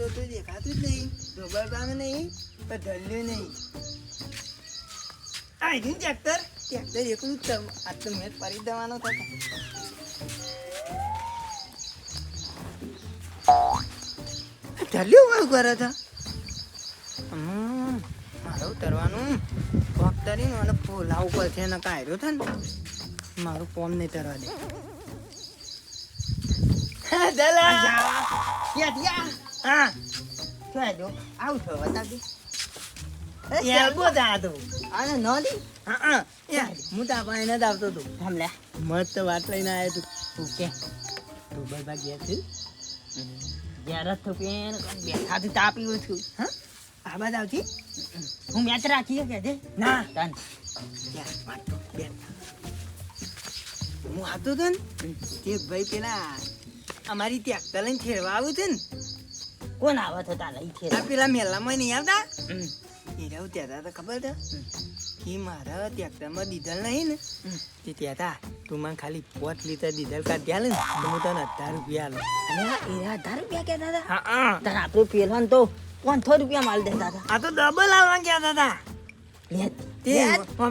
તો દેખાતું જ નહીં, ડોબર પામે નહીં, પણ ઢલ્યું નહીં. આ રહ્યું ટ્રેક્ટર એકલું જ આજ તો મેચ પડી દેવાનો થતો. ઢલ્યું વાળું કરે છે. મારું તરવાનું પગ તરીને અને ફોલા ઉપર છે ને કાઢ્યો છે ને મારું ફોન નહીં તરવા દે. મસ્ત વાત લઈને આવ્યો તું કે તું બધા ગયા છું બેઠા થી તાપી છું. હા આ બાદ આવતી હું મેચ રાખી કે ના હું આવતો હતો ને તે ભાઈ પેલા અમારી ટ્રેક્ટર લઈને ખેડવા આવ્યું છે ને. કોણ આવે છે તારા આ પેલા મેલામાં નહીં આવતા એ રહું ત્યાં હતા ખબર છે કે મારા ટ્રેક્ટરમાં ડીઝલ નહીં ને તે ત્યાં હતા તું મને ખાલી 5 લીટર ડીઝલ કાઢી આલે ને તો હું તને 1000 રૂપિયા આલું. 1000 રૂપિયા કહેતા હતા? હા તાર આપણે પેલાને તો 500 રૂપિયા માલ દેતા હતા. આ તો ડબલ આવવા ગયા હતા. તે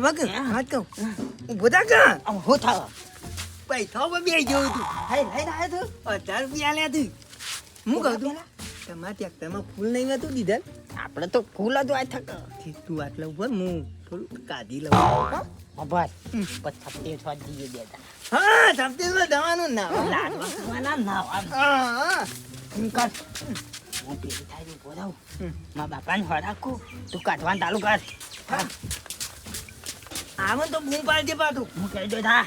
વાત કહું ઉભો થા કે હું થાવ પૈસા પર બે જોયું તું લઈને આવ્યો તું 1000 રૂપિયા લે તું. હું કહું તું તમારા ટ્રેક્ટરમાં ફૂલ નહીં હતું ડીઝલ આપણે તો ફૂલ જ હોય થક તું આટલા ઉપર હું થોડું કાઢી લઉં. બસ પછી છ દીએ દેતા હા સપ્ટેમ્બર દવાનું ના લાડવા ખાવાના નાવા હા હું કર હું પેલી થાય બોલાવું મારા બાપાને હરાખું તું કાઢવાનું ચાલુ કર આમાં તો બૂમ પાડજે પાછું હું કહી દો થા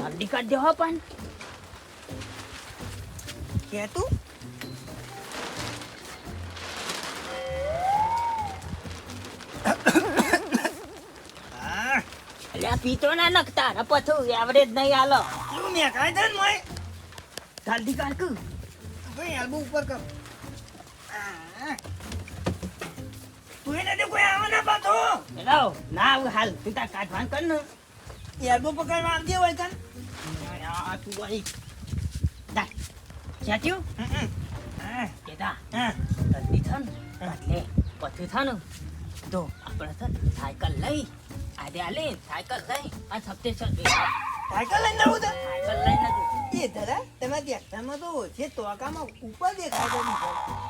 જલ્દી કાઢ દે હો પણ કે તું અલ્યા પીતો ના નખતા રપથું એવરેજ નહીં હાલો તું મે કાઈ દે મોય જલ્દી કાઢ કુ ભાઈ એલ્બો ઉપર કર તું એને દે કોઈ આવે ના પાછો હેલો ના આવું હાલ તું તાર કાઢવાનું કર ને એલ્બો પકડવા આવજે હોય કાન આ તું ભાઈ દા ચાચ્યું કેતા જલ્દી થન કાઢ લે પછી થન તો આપણે થન સાયકલ લઈ આજે આલે સાયકલ લઈ આ સપ્તે સાયકલ લઈને આવું તો સાયકલ લઈને એ ધરા તમારા ટ્રેક્ટરમાં તો છે તોકામાં ઉપર દેખાય છે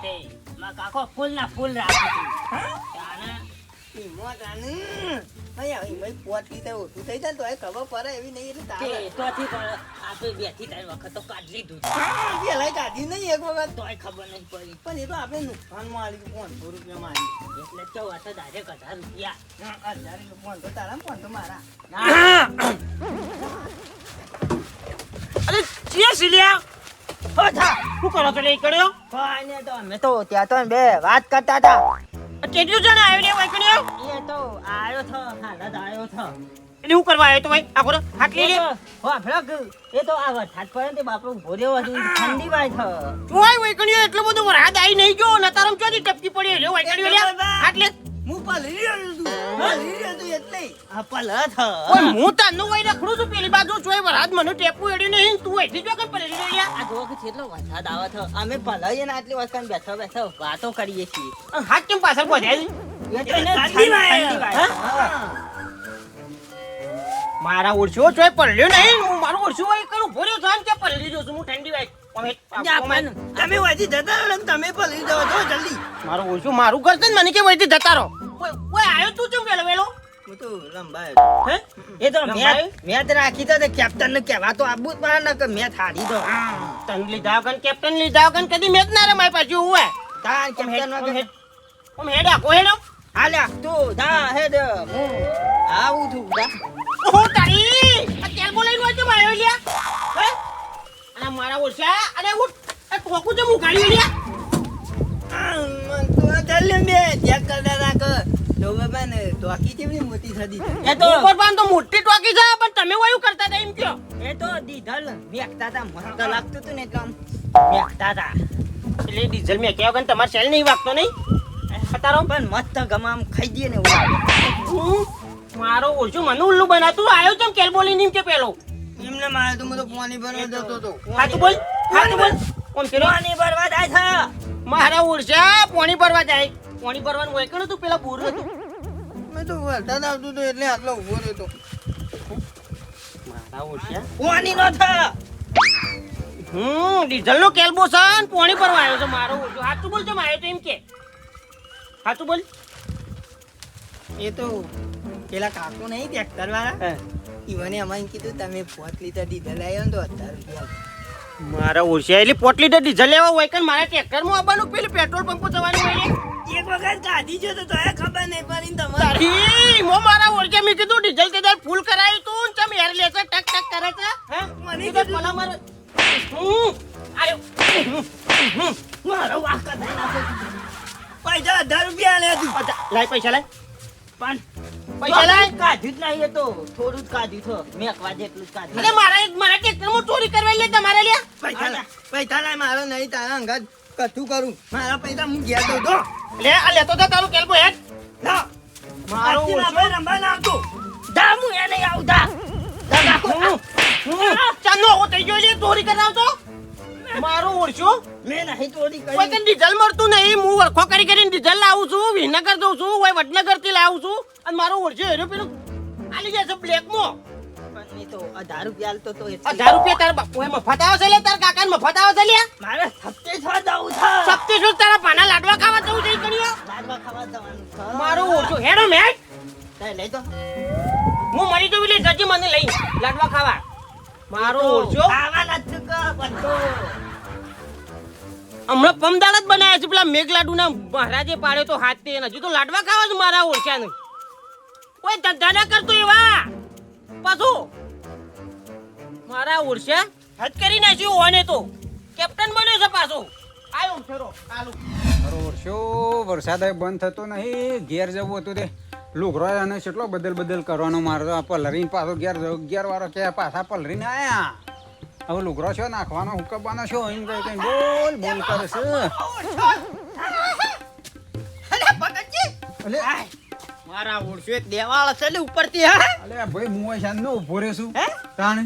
તે માં કાકો ફૂલ ના ફૂલ રાખી હતી હા તાને ઈ મોટાનું ભાઈ આવી મય પોટ લીધા ઓછું થઈ જાય તો એ ખબર પડે એવી નહીં એટલે તારે તે તોથી પણ આપણે બે થી ત્રણ વખત તો કાઢ લીધું પેલા કાઢી નહીં એક વખત તોય ખબર નહીં પડી પણ એ તો આપણે નુકસાનમાં આવી 500 રૂપિયામાં આવી એટલે ચૌ હતો ડાયરેક્ટ 1000 રૂપિયા 1000 500 તારા 500 મારા અરે જે સિલિયા હો થા શું કરો છો લે કર્યો કોઈ ને તો અમે તો ત્યાં તો બે વાત કરતા હતા કેટલું જણ આવ્યો ને ભાઈ કર્યો એ તો આવ્યો થો હાલત આવ્યો થો એટલે હું કરવા આવ્યો તો ભાઈ આખો હાથ લઈ લે હો ભડક એ તો આ વરસાદ પડે તે બાપરો ભોર્યો હતી ઠંડી વાય થ ચોય વૈકણ્યો એટલો બધો વરસાદ આવી નહીં ગયો ને તારમ ચોથી ટપકી પડી લે વૈકણ્યો લે હાથ લે હું પલરી રહ્યો તું એટલે આ પલ થ ઓય હું તાનું વઈ રખડું છું પેલી બાજુ ચોય વરસાદ મને ટેપુ એડી નહીં તું એટલી જો કઈ પલરી લે યાર આ જો કે કેટલો વરસાદ આવે થ અમે પલાઈએ ને આટલી વસ્તુ બેઠો બેઠો વાતો કરીએ છીએ હાથ કેમ પાછળ પહોંચ્યા એટલે એને ઠંડી વાય. મારા ઓળશો ચોય પડ્યો નહીં હું મારું ઓળશું વઈ કરું ભોર્યો થાન કે પલરી જો છું હું ઠંડી વાય તમે વાજી જતા રહો ને તમે પલરી જાવ છો જલ્દી મારું ઓળશું મારું ઘર છે ને મને કે વઈથી જતા રહો ઓય આવ્યો તું ચમ વેલો વેલો હું તો લંબાય હે એ તો ભાઈ? મેચ રાખી તો કેપ્ટન ને કહેવા તો આબુ જ પડે ને કે મેચ હારી દો તન લીધા કન કેપ્ટન લીધા કન કદી મેચ ના રમાય પાછું હું તાર કેપ્ટન વગર ઓમ હેડ આકો હેડો હાલ્યા તું જા હેડ હું આવું છું જા ઓ તારી આ તેલ બોલાઈને વાજો માયો લ્યા હે અને મારા ઓળશા અને હું આ ટોકું જે મુકાડી લ્યા મન તો ચાલે બે ચેક કરતા રાખ તો બાબા ને તો આખી કેવી મોટી થતી એ તો ઉપર પાન તો મોટી ટોકી છે પણ તમે વયું કરતા હતા એમ કયો એ તો દીધલ મેકતા તા મસ્ત લાગતું તું ને એટલે આમ મેકતા તા એટલે ડીઝલ મે કેવો કન તમાર સેલ નહીં વાગતો નહીં પતારો પણ મસ્ત ગમામ ખાઈ દઈએ ને એવું મારો ઓળશું મને ઉલ્લુ બનાતું આવ્યો છે કેલ બોલી નહીં કે પેલો એમને મારે તો હું તો પાણી ભરવા જતો હતો. હાચું બોલ ઓમ પેલો પાણી ભરવા જાય છે. મારા ઓરસા પાણી ભરવા જાય. પાણી ભરવાનું હોય કે તું પેલા બોર હતું. મેં તો વરસાદ આવતું હતું એટલે આટલો ઊભો રહ્યો. મારા ઓરસા પાણી નો છે. ડીઝલ નો કેલ્બો છે ને પાણી ભરવા આવ્યો છે મારો ઓરસો. હાચું બોલ છે મારે તો એમ કે હાચું બોલ. એ તો પેલા કાકુ નહીં ટ્રેક્ટર વાળા હા. ઈવને અમારે કીધું તમે 5 લીટર ડીઝલ આવ્યો ને તો 1000 રૂપિયા. મારા ઓરસા એટલે 5 લીટર ડીઝલ લેવા હોય કે મારા ટ્રેક્ટરમાં આવવાનું પેલું પેટ્રોલ પંપ જવાનું હોય ને. એક વખત ગાધી છે તો તોય ખબર નહીં પડી ને તમારે. તારી મો મારા ઓરસા મેં કીધું ડીઝલ તે દર ફૂલ કરાયું તું ને ચમ એર લે છે ટક ટક કરે છે. હે મને કીધું ભલા મારો અરે મારો વાંક કરી નાખો. પૈસા 1000 રૂપિયા લે તું. લાય પૈસા લાય પણ પૈસા લાય. કાઢ્યું જ નહીં એ તો થોડું જ કાઢ્યું છે. મેકવા જેટલું જ કાઢ્યું. અરે મારા ટ્રેક્ટરમાં ચોરી કરવા લે તમારે લે. પૈસા લાય મારો નહીં તારા અંગત કથું કરું. મારા પૈસા હું ઘેર દઉં તો. લે આ લેતો તો તારું કેલ્બો હેડ. ના મારો આજથી ઓરસો. આપણે રમવા ના આવતો. જા હું એને આવતા. ચાલો હું થઈ ગયો લે ચોરી કરાવતો. મારો ઓરસો મેં નહીં ચોરી કોઈ કરી. કઈ ડીઝલ મળતું નહીં. હું વરખો કરી કરીને ડીઝલ લાવું છું. વિનગર દઉં છું. હોય વડનગર થી લાવું છું. અને મારો ઓરસો હેરો પેલું આલી જાય છે બ્લેકમાં. પણ એ તો 1000 રૂપિયા આલતો તો એટલે. 1000 રૂપિયા તારા બાપુ મફત આવે છે લે. તારા કાકા મફત આવે છે લે. મારે સપ્તે થવા જવું છે. સપ્તી તારા પાના લાડવા ખાવા જવું છે કણીઓ. લાડવા ખાવા જવાનું છે. મારો ઓરસો હેડો મેટ. તારે લઈ દો. હું મરી તો પેલી જજી મને લઈ લાડવા ખાવા. મારો ઓરસો ખાવાના જ છે બધું. હમણાં પમદાળ જ બનાવ્યા છે પેલા મેઘલાડુના મહારાજે પાડ્યો તો હાથ તે હજુ તો લાડવા ખાવા જ મારા ઓરસાને. કોઈ ધંધા ના કરતો એવા પાછું મારા ઓરસા હદ કરી નાખ્યું ઓને તો કેપ્ટન બન્યો છે પાછો. આયો ફેરો ચાલુ. બરોબર શું વરસાદ બંધ થતો નહીં. ઘેર જવું હતું તે લુગરો અને કેટલો બદલ કરવાનો મારો તો પલરીને પાછો ઘેર જવું. વાળો કે પાછા પલરીને આયા. હવે લુગરો છો નાખવાનો હુકવવાનો છો એમ કઈ બોલ કરે છે. અલે ભગતજી. અલે મારા ઓરસો એક દેવાળ છે ને ઉપરથી હા. અલે ભાઈ હું શાંત ઉભો રહ્યો છું. હે? તાણ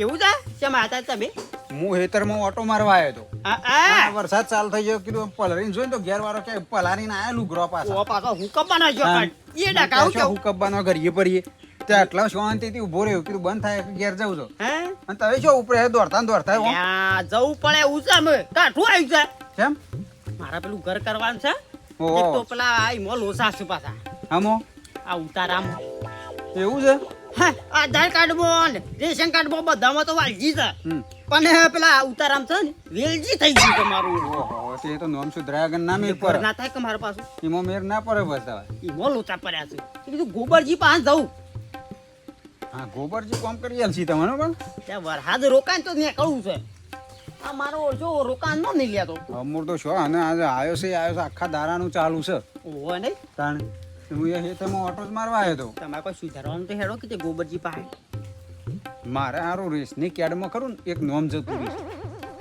એવું છે શેમ હતા તમે? હું હેતરમાં ઓટો મારવા આવ્યો હતો. આ વરસાદ ચાલુ થઈ ગયો કીધું પલરીને જોઈને તો ઘેર વાળો કે પલારીને આયા લુગરો પાછા. ઓ પાછો હુકમ બનાવજો હા. એ ડકાવ કેવું હુકવવાનો કરીએ પડીએ તે આટલા શાંતિથી ઉભો રહ્યો કીધું બંધ થાય કે ઘેર જવું છો. હે અને તમે શું ઉપરે દોડતા ને દોડતા ઓમ? ત્યાં જવું પડે એવું છે અમે કાઠું આવ્યું છે. કેમ મારા પેલું ઘર કરવાનું છે. ઓહો. એક તો પેલા આ મોલ ઓછા છે પાછા આમો આ ઉતારામ. એવું છે. હા આધાર કાર્ડમાં ને રેશન કાર્ડમાં બધામાં તો વાલજી છે. હમ. પણ પેલા ઉતારામ છે ને વેલજી થઈ ગયું છે મારું. ઓહો, તે તો નામ સુધરાયા વગર ના મેર ઘર પર ના થાય કે મારા પાછું એમાં મેર ના પડે બસ હવે. ઈ મોલ ઓછા પડ્યા છે. એ કીધું ગોબરજી પાસે જવું. હા ગોબરજી કોમ કરી આલશી તમને પણ. ત્યાં વરસાદ રોકાય ને તો નીકળવું છે. આ મારો ઓછો રોકાણ નો નહીં લેતો. અમૂર તો શું અને આજે આવ્યો છે આખા દારાનું ચાલુ છે. ઓહો નહીં તાણ હું એ હેતરમાં ઓટો જ મારવા આવ્યો હતો. તમારે કોઈ સુધારવાનું તો હેડો કે તે ગોબરજી પાસે. મારે સારું રેસની કેડમાં ખરું ને એક નોમ જતું રહીશ.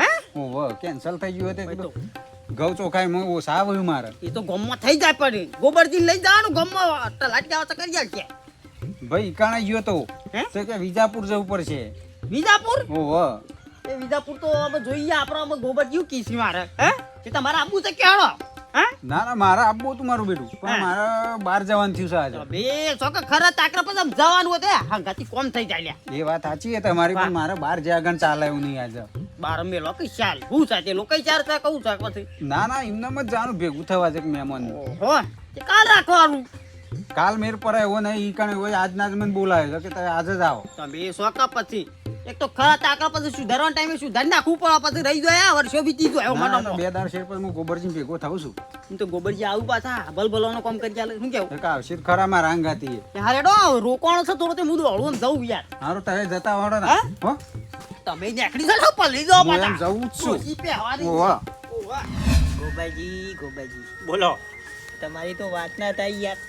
હે ઓહો કેન્સલ થઈ ગયું હતું કીધું ઘઉં ચોખાઈ ઓછા આવ્યું મારે. એ તો ગમમાં થઈ જાય પડે. ગોબરજી લઈ જવાનું ગમમાં તલાટ જવા તો કરી છે. ભાઈ ઈકાણે ગયો તો હે? તે કે વિજાપુર જવું પડશે. વિજાપુર ઓહો એ વિજાપુર તો અમે જોઈએ આપણે અમે ગોબરજી કીસી મારે હે કે તમારે આપવું છે કેળો હે ના ના મારે આપવું હતું મારું બેટું પણ હા. મારે બહાર જવાનું થયું છે આજે. બે છોકરા ખરા તાકરા પછી આમ જવાનું હતું હંગાથી કોમ થઈ જાય લ્યા. એ વાત સાચી છે તમારી પણ વાહ. મારે બહાર જ્યાં આગળ ચાલે એવું નહીં આજે. બાર મેલો કઈ ચાલ હું સાથે લોકો ચાર છે કહું છે પછી ના ના એમનેમ જ જવાનું ભેગું થવા છે મહેમાન. ઓહો તે કાલ રાખવાનું. કાલ મેર પર એવો નહીં ઈ કણે હોય આજના જ મને બોલાવે છે કે તમે આજે જ આવો. તમે શોકા પછી એક તો ખરા તાકરા પછી સુધારવાના ટાઈમે સુધારી નાખવું પડે પછી રહી જાય વર્ષો બીતી જાય ના, ના, મને બે દાર શેર પર હું ગોબરજી ભેગો થાઉં છું. હું તો ગોબરજી આવું પાછા ભલભલોનો કામ કરી ચાલે શું કેવું એક આવશે જ ખરા મારા આંગાથી. હારે ડો રોકાણો છે થોડો તે હું દોડવું જવું યાર. હારું તમે જતા વાળો ને હા? હો તમે નીકળી જાઓ પલ્લી જાઓ હું એમ પાછા જવું જ છું. ડોશી પહેવાની. ઓહો ઓહો. ગોબાજી બોલો તમારી તો વાત ના થાય યાર.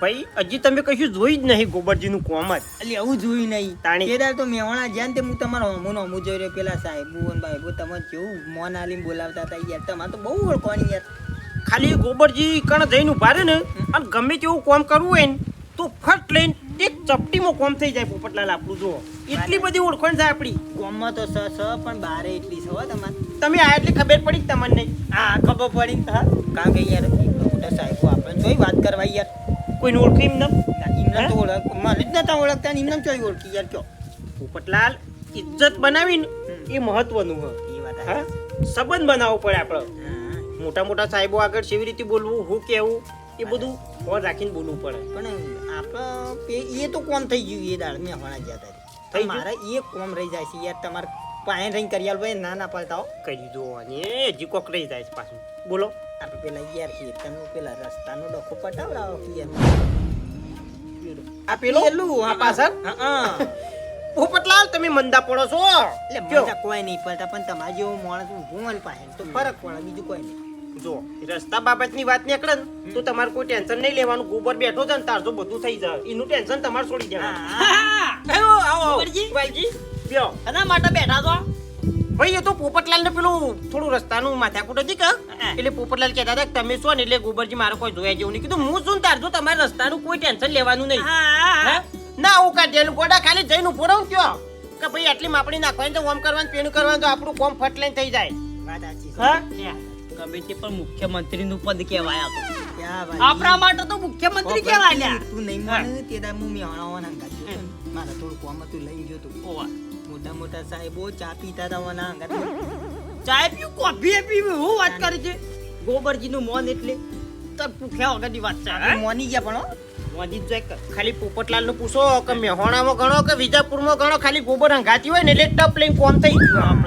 ભાઈ હજી તમે કશું જોઈ જ નહીં ગોબરજી નું કોમ જ. એટલે એવું જોયું નહીં. તાણી. કેદાર તો મેવાણા જ્યાં ને તે હું તમારો હમું જોઈ રહ્યો પેલા સાહેબુ અને ભાઈબુ તમે કેવું મોન આલીને બોલાવતા હતા યાર. તમારે તો બહુ ઓળખવાની યાર. ખાલી ગોબરજી કણ જઈને ઉભા રહે ને અને ગમે તેવું કોમ કરવું હોય ને તો ફટ લઈને એક ચપટીમાં કોમ થઈ જાય પોપટલાલ આપણું જો એટલી બધી ઓળખાણ થાય આપણી. ગામમાં તો પણ બારે એટલી છે હો તમારે. તમે આ એટલી ખબર પડી જ તમને નહીં. હા ખબર પડી. હા કારણ કે યાર મોટા સાહેબો આપણે જોઈ વાત કરવા યાર. કોઈને ઓળખી એમ નમ એમને તો ઓળખ મને જ નતા ઓળખતા ને એમને ચોઈ ઓળખી યાર કયો. પોપટલાલ ઇજ્જત બનાવીને એ મહત્વનું હ. એ વાત હા સંબંધ બનાવવો પડે આપણે. હા મોટા મોટા સાહેબો આગળ કેવી રીતે બોલવું હું કેવું એ બધું ફોન રાખીને બોલવું પડે. પણ આપણે એ તો કોમ થઈ ગયું એ દાળ મેં હમણાં જતા થઈ ગયું? મારે એ કોમ રહી જાય છે યાર તમારે પાણી રહીને કરી આલ ભાઈ ના ના પાડતા હો. કરી દો અને હજી કોક રહી જાય છે પાછું બોલો. આપણે પેલા યાર ખેતરનું પેલા રસ્તાનો ડખો પટાવડાવો કે યાર. આ પેલું પેલું આ પાછળ હા પોપટલાલ તમે મંદા પડો છો. એટલે કયો? મજા કોઈ નહીં પડતા પણ તમારે જેવો માણસ ઊભું હોય ને પાસે તો ફરક પડે બીજું કોઈ નહીં. જો રસ્તા બાબતની વાત નીકળે ને તો તમારે કોઈ ટેન્શન નહીં લેવાનું. ગોબર બેઠો છે ને તારજો બધું થઈ જાય એનું ટેન્શન તમારે છોડી દેવાનું. આવો આવો ગોબરજી? વાલજી બ્યો. એના માટે બેઠા છો ભાઈ એ તો પોપટલાલ ને પેલું થોડું રસ્તાનું માથાકૂટ હતી કે એટલે પોપટલાલ કહેતા હતા કે તમે છો ને એટલે ગોબરજી મારે કોઈ જોયા જેવું નહીં. કીધું હું શું તારજો તમારે રસ્તાનું કોઈ ટેન્શન લેવાનું નહીં. હે? ના હું કાઢેલું ગોડા ખાલી જઈને ઉભો રહું કયો કે ભાઈ આટલી માપણી નાખવાની તો ઓમ કરવાનું પેલું કરવાનું તો આપણું કોમ ફટ લઈને થઈ જાય. વાત સાચી છે. હા ગમે તે પણ મુખ્યમંત્રી નું પદ કહેવાય આ તો. ક્યાં ભાઈ? આપણા માટે તો મુખ્યમંત્રી કહેવાય લ્યા. તું નહીં માને તે દા હું મેવાણાવાના અંગાત ગયો તો ને. મારા થોડું કોમ હતું લઈ ગયો તો. ઓવા. મોટા મોટા સાહેબો ચા પીતા હતા વાના અંગાત. ચાય પીવું કોફી પીવું હું વાત કરે છે ગોબરજી નું મોન એટલે તો ભૂખ્યા વગરની વાત છે આપણે મોની ગયા પણ હો. મોદી જો એક ખાલી પોપટલાલ નું પૂછો કે મેહોણામાં ગણો કે વિજાપુરમાં ગણો ખાલી ગોબર હંગાતી હોય ને એટલે ટપ લઈને કોમ થઈ ગયું.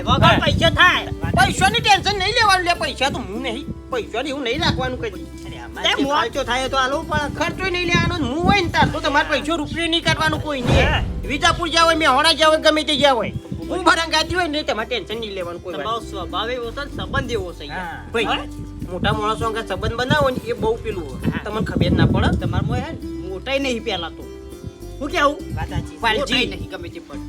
વગર પૈસા થાય પૈસાની ટેન્શન નહીં લેવાનું લે. પૈસા તો હું નહીં પૈસાની હું નહીં રાખવાનું કદી. અરે અમારે ખર્ચો થાય તો આલો પણ ખર્ચો નહીં લેવાનો. હું હોય ને તાર તો તમારે પૈસો રૂપિયો નહીં કાઢવાનું કોઈ નહીં. વિજાપુર જ્યાં હોય મેહોણા જ્યાં હોય ગમે તે જ્યાં હોય હું ભરંગાતી હોય ને તમારે ટેન્શન નહીં લેવાનું કોઈ વાત. તમારો સ્વભાવ એવો છે ને સંબંધ એવો છે યાર. હા. ભાઈ મોટા માણસો અંગે સંબંધ બનાવો ને એ બહુ પેલું હોય. તમને ખબર ના પડે. તમારે મોય હે ને મોટાઈ નહીં પેલા તો હું કેવું વાત સાચી છે. વાલજી. મોટાઈ નહીં ગમે તે પણ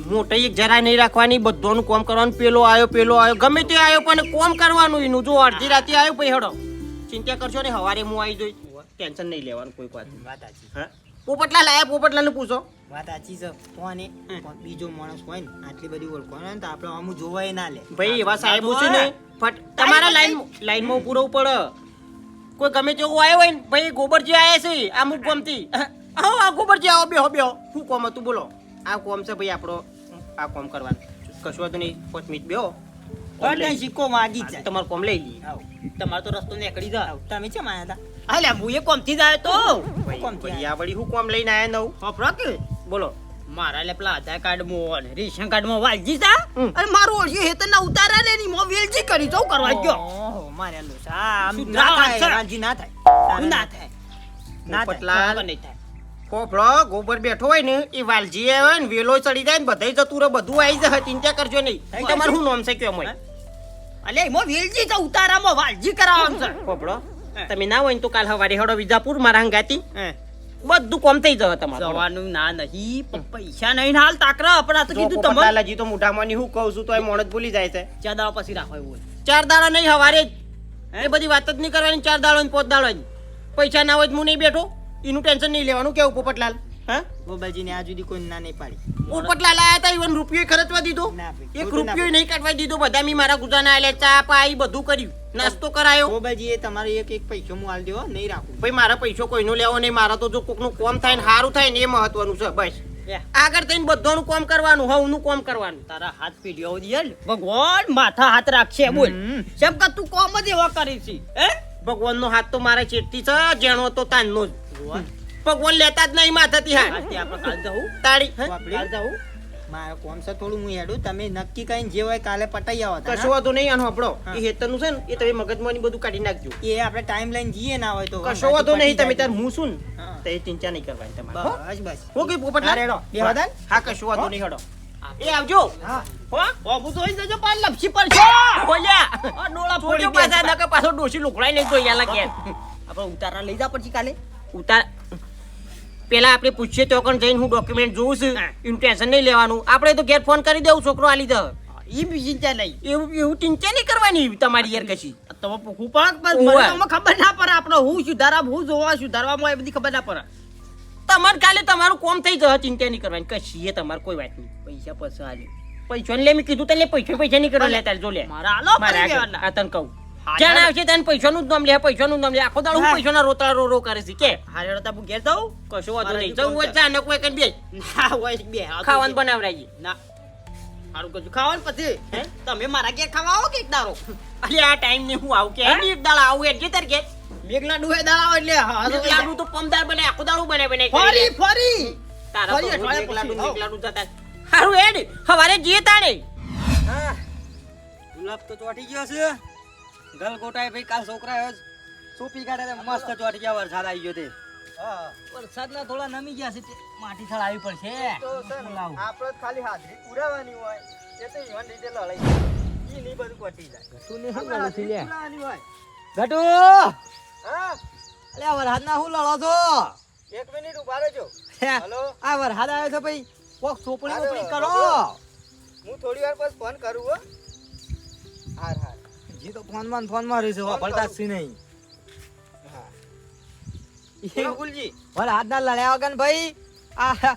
મોટી એક જરા નહીં રાખવાની. બધાનું કોમ કરવાનું. પેલો આવ્યો ગમે તે આવ્યો પણ કોમ કરવાનું એનું. જો અડધી રાતે આવ્યો ભાઈ હેડો ચિંતા કરશો ને સવારે હું આવી જોઈ. ટેન્શન નહીં લેવાનું કોઈ વાત. વાત સાચી. હા પોપટલાલ આયા પોપટલાલ પૂછો. વાત સાચી છે. કોને કોણ બીજો માણસ હોય ને આટલી બધી ઓળખો ને તો આપણે આમ જોવાય ના લે. ભાઈ એવા સાહેબો છે ને ફટ તમારા લાઈનમાં પૂરવું પડે. કોઈ ગમે તેવું આવ્યો હોય ને ભાઈ ગોબરજી આવ્યા છે અમુક કોમથી આવો આ ગોબરજી આવો બેહો બેહો શું કોમ હતું બોલો. આ કોમ છે ભાઈ આપણો આ કોમ કરવાનું કશું હતું નહીં. 5 મિનિટ બેહો પણ સિક્કો માગી જ જાય. તમારો કોમ લઈ લઈએ. આવો. તમારે તો રસ્તો નીકળી જાય તમે કેમ આયા હતા? હાલે હું એ કોમથી જાય તો કોમ ભાઈ આ વળી હું કોમ લઈને આવ્યા નવું ખબર કે બોલો. મારા લે પેલા આધાર કાર્ડ માં રેશન કાર્ડ માં વાલજી તા હમ. અને મારું ઓળખી હેતર ના ઉતારા લે ની મો વેલજી કરી તો કરવા ગયો ઓહો મારે લો આમ શું ના વાત છે? થાય રાજી ના થાય. હું ના થાય ના થાય. પોપટલાલ ખબર નહીં થાય પોપડો ગોબર બેઠો હોય ને એ વાલજી હોય ને વેલો ચડી જાય ને બધાય જતું રહે બધું આવી જાય. ચિંતા કરજો નહીં. તમારું શું નામ છે કયો મોય અલે મો વેલજી તો ઉતારામાં વાલજી કરાવવાનું છે પોપડો તમે ના હોય ને તો કાલ સવારે હેડો વિજાપુર મારા હંગાતી હે. બધું કોમ થઈ જશે તમારું. જવાનું ના નહીં પણ પૈસા નહીં હાલ તાકરા આપણે આ તો કીધું તમે પોપટલાલ હજી તો મોઢામાં ની હું કહું છું તો એ મોણ જ ભૂલી જાય છે. ચા દાવા પછી રાખો એવું હોય 4 દાડા નહીં હવારે જ એ બધી વાત જ નહીં કરવાની. 4 દાડો ને 5 દાડો જ પૈસા ના હોય તો હું નહીં બેઠો એનું ટેન્શન નહીં લેવાનું. કેવું પોપટલાલ હા ગોપાલજીને આ સુધી કોઈ ના નહીં પાડી. પોપટલાલ આયા હતા ઈવન રૂપિયો ખર્ચવા દીધો ના ભાઈ, એક ખોટું ના રૂપિયો નહીં કાઢવા દીધો. બધા મી મારા ગુજાના આલે ચા પાઈ બધું કર્યું નાસ્તો કરાયો. ગોપાલજી એ તમારે એક પૈસો હું આલ દેવો નહીં રાખું. ભાઈ મારા પૈસો કોઈનો લેવો નહીં. મારા તો જો કોકનું કોમ થાય ને સારું થાય ને એ મહત્વનું છે બસ. આગળ થઈને બધાનું કોમ કરવાનું હવનું કોમ કરવાનું. તારા હાથ પીડ્યો દિયલ ભગવાન માથા હાથ રાખશે બોલ કેમ કે તું કોમ જ એવા કરી છે હે ભગવાનનો હાથ તો મારા ચેટથી છે જેનો તો તાનનો જ. ભગવાન લેતા જ નહીં માથાથી હાથ આજથી આપણે કાલ જવું તાળી હે? બાપરે. કાલ જવું મારા કોમ છે થોડું હું હેડું તમે નક્કી કરીને જે હોય કાલે પટાઈ આવો તા, કશો હા? વાંધો નહીં. આનો આપણો હા. એ હેતરનું છે ને એ તમે મગજમાં બધું કાઢી નાખજો. એ આપણે ટાઈમ લઈને જઈએ ના હોય તો કશો વાંધો નહીં. તમે તાર બસ હું છું ને હા. તો એ ચિંતા નહીં કરવાની તમારે હો? બસ હો કઈ પોપટલાલ? હા, રેડો. બેહવા દે ને? હા કશો વાંધો નહીં હેડો. એ આવજો હા હો બાબુ તો અહીં જજો પાલ લપસી પર છે બોલ્યા આ ડોળા છોડ્યો ફોડી પાછા ગયા નકર પાછો ડોશી લુકડાઈ નહીં તો યાર લાગે. આપણે ઉતારા લઈ જા પછી કાલે ઉતાર પેલા આપણે પૂછીએ તો કણ જઈને હું ડોક્યુમેન્ટ જોઉં છું એનું ટેન્શન નહીં લેવાનું. આપણે તો ઘેર ફોન કરી દેવું છોકરો આલી દે. ઈ બી ચિંતા નહીં એવું ચિંતા નહીં કરવાની તમારી યાર કશી. તમે પૂછવું પડે પણ મને તો ખબર ના પડે આપણે હું સુધારા હું જોવા સુધારવામાં એ બધી ખબર ના પડે તમારે કાલે તમારું કોમ થઈ જશે, ચિંતા નહીં કરવાની કશી તમારે કોઈ વાત નહીં. પૈસા પછી આલે પૈસા લે મેં કીધું તને પૈસા નહીં કરો લે તારે જો લે મારા આલો મારે કરી આગળ. દેવાના. આ તને કહું જાણ આવશે તને પૈસાનું જ નામ લે પૈસાનું જ નામ લે આખો દાડો હું પૈસાના રોતડા રો કરે છે કે હારે રતા હું ઘેર જાઉં કશો વાંધો મારે નહીં હજુ જવું હોય ચા ને કોઈ કઈ બે ના હોય બે ખાવાનું બનાવરાજી. ના સારું કરજો ખાવાનું પછી હે? તમે મારા ઘેર ખાવા આવો કે એક દારો અલે આ ટાઈમ ને હું આવું કે હેડી એક દાડા આવું એટલે તાર કે મેઘલા ડુહે દાડા એટલે હા તો લાડુ તો પમદાર બને આખો દાડો બને ફરી ફરી તારા ફરી તો અઠવાડિયા લાડુ પછી લાડુ જતા હારું હેડ હવારે જીએ તાણે ગુલાબ તો ચોટી ગયો છે ગલગોટાએ ભાઈ કાલ છોકરા આવ્યો સોપી કાઢે તે મસ્ત ચોટી ગયા વરસાદ આવી ગયો તે વરસાદના થોડા નમી ગયા છે તે માટી થળ આવી પડશે બોલાવું. આપણે ખાલી હાજરી પુરાવાની હોય એ તો ઈવન રીતે લડાઈ ઈ ની બધું પટી જાય તું ને શું આપણે લડું છું લે? હાજરી પુરાવાની હોય ગટુ હા અલે આ વરસાદના શું લડો છો? એક મિનિટ ઉભા રહેજો હે, હલો આ વરસાદ આવ્યો છે ભાઈ કોક સોપણી હાલો, ઓપણી કરો હું થોડી વાર પછી ફોન કરું હો હાર હાર જી તો ફોનમાં રહ્યું છે વાપરતા જ છે નહીં બોલો ગુલજી વરસાદના લડ્યા વગર ભાઈ આ